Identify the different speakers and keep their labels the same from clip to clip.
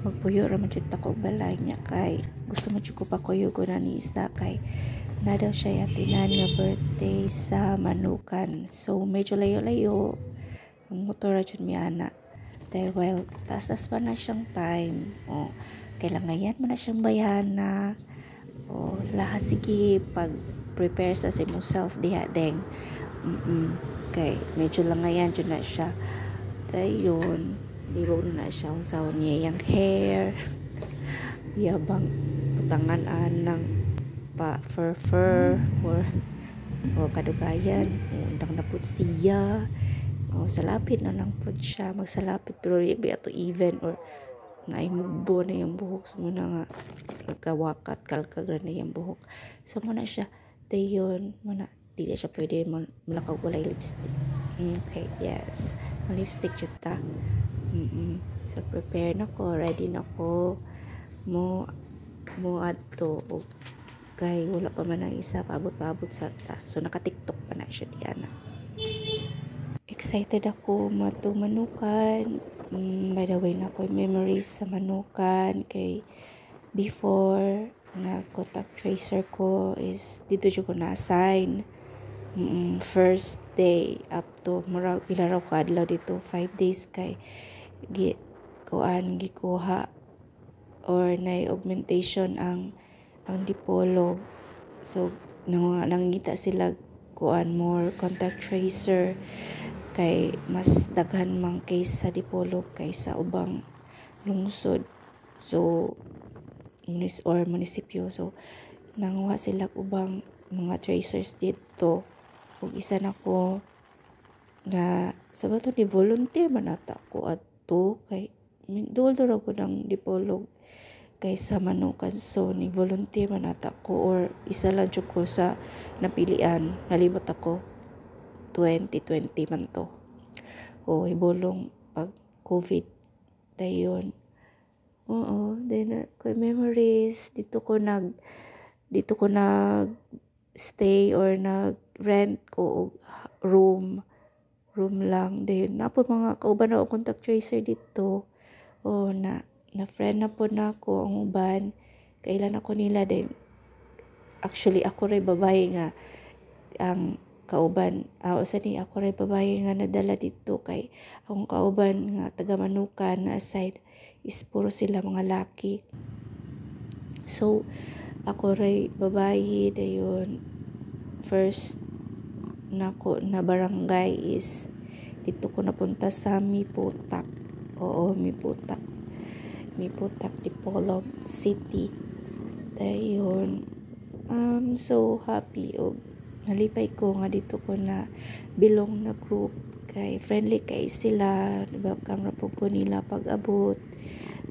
Speaker 1: magpuyo ra man jud ta ko balay niya kay gusto mo jud ko pa kuyugon na ni isa kay na daw siya yatinan nga birthday sa Manukan. So medyo layo-layo ang motor ra jud mi ana. Dahil while taas pa na siyang time, kailangan mo na siyang bayana, lahat sige pag-prepare sa si mo self diha deng. Kay medyo langayan dyan na siya. Dahil yun, libo na siya unsawon niya yung hair, yabang putangan ng pa fur or kadugayan, undang na put siya. Salapit na lang po siya magsalapit pero ibi ato even or naimugbo na yung buhok so muna nga nagkawakat kalkag na yung buhok so muna siya dayon muna dili siya pwede malakaw walay lipstick. Okay, yes, lipstick jud ta. So prepare na ko, ready na ko mo adto kay wala pa man ang isa paabot sa ta so naka TikTok pa na siya diana. Excited ako Manukan. By the way, na ko memories sa Manukan kay before na contact tracer ko is dito jud ko na-assign. First day up to murag pila raw ka adlaw dito 5 days kay gikuha or na augmentation ang dipolog. So nangita sila more contact tracer kay mas daghan mang case sa dipolog kaysa ubang lungsod so munisipyo so nanguha sila ubang mga tracers dito ug isa na ko na sabato ni volunteer man ata ko adto kay dol ko ng dipolog kaysa Manukan so ni volunteer man ata ko or isa lang jud ko sa napilian nalibot ako 2020 man to. Ibulong pag COVID dayon. Then memories dito ko nag stay or nag rent ko room lang dayon napod mga kauban na contact tracer dito. Na friend na po na ako ang uban kailan ako nila din actually ako ray babae nga ang kauban usa ni ako ray babae nga nadala dito kay akong kauban nga taga Manukan na aside is puro sila mga laki so ako ray babae dayon first nako na barangay is dito ko napunta sa Miputak Miputak Dipolog City dayon so happy nalipay ko nga dito ko na bilong na group kay friendly kay sila welcome ra po ko nila pag abot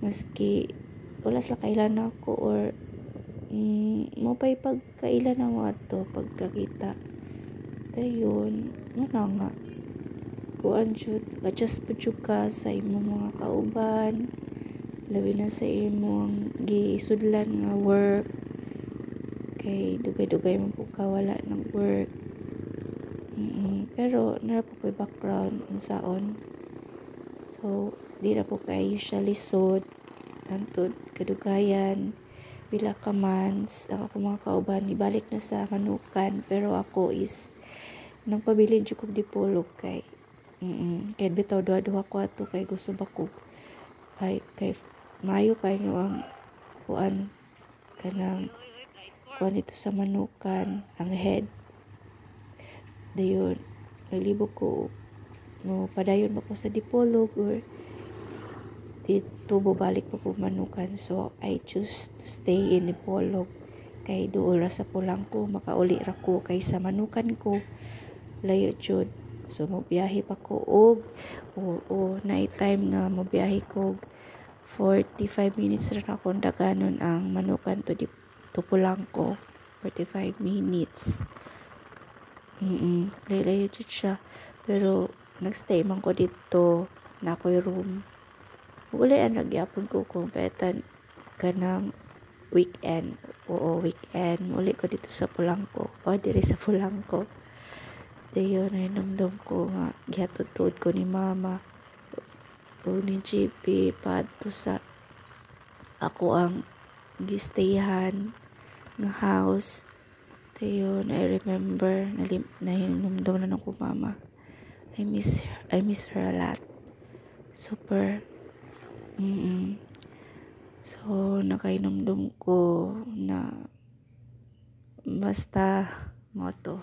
Speaker 1: maski wala sila kailan ako or mo pay pagkailan na mo ato pagkakita dayon nga kuan jud adjust po jud ka sa imong mga kauban labi na sa imong gisudlan nga work kay dugay-dugay man po ka wala ng work pero nara po ko'y background unsaon so di na po kay usually sod antod kadugayan pila ka months ang ako mga kauban ibalik na sa Manukan pero ako is nagpabilin jud kog dipolog kay bitaw duha ko ato kay gusto ba ko kay maayo kay ang kuan kanang kuan dito sa Manukan ang head dayon naglibog ko no padayon ba ko sa dipolog or dito balik pa po Manukan so I choose to stay in dipolog kay duol ra sa Pulangko makauli ra ko kay sa Manukan ko layo jud so mobiyahe pa ko og night time nga mobiyahe ko 45 minutes ra akong daganon ang Manukan to Pulangko 45 minutes layo jud siya pero nagstay man ko dito na ako'y room uli ang nagyapon ko kung petan kanang weekend weekend uli ko dito sa Pulangko diri sa Pulangko dayon ay namdam ko nga gihatod ko ni mama o ni GP padto sa ako ang gistayhan nga house. Tayon, I remember nahinumdum na ng ko mama. I miss her a lot. Super. So nakainomdum ko na basta moto.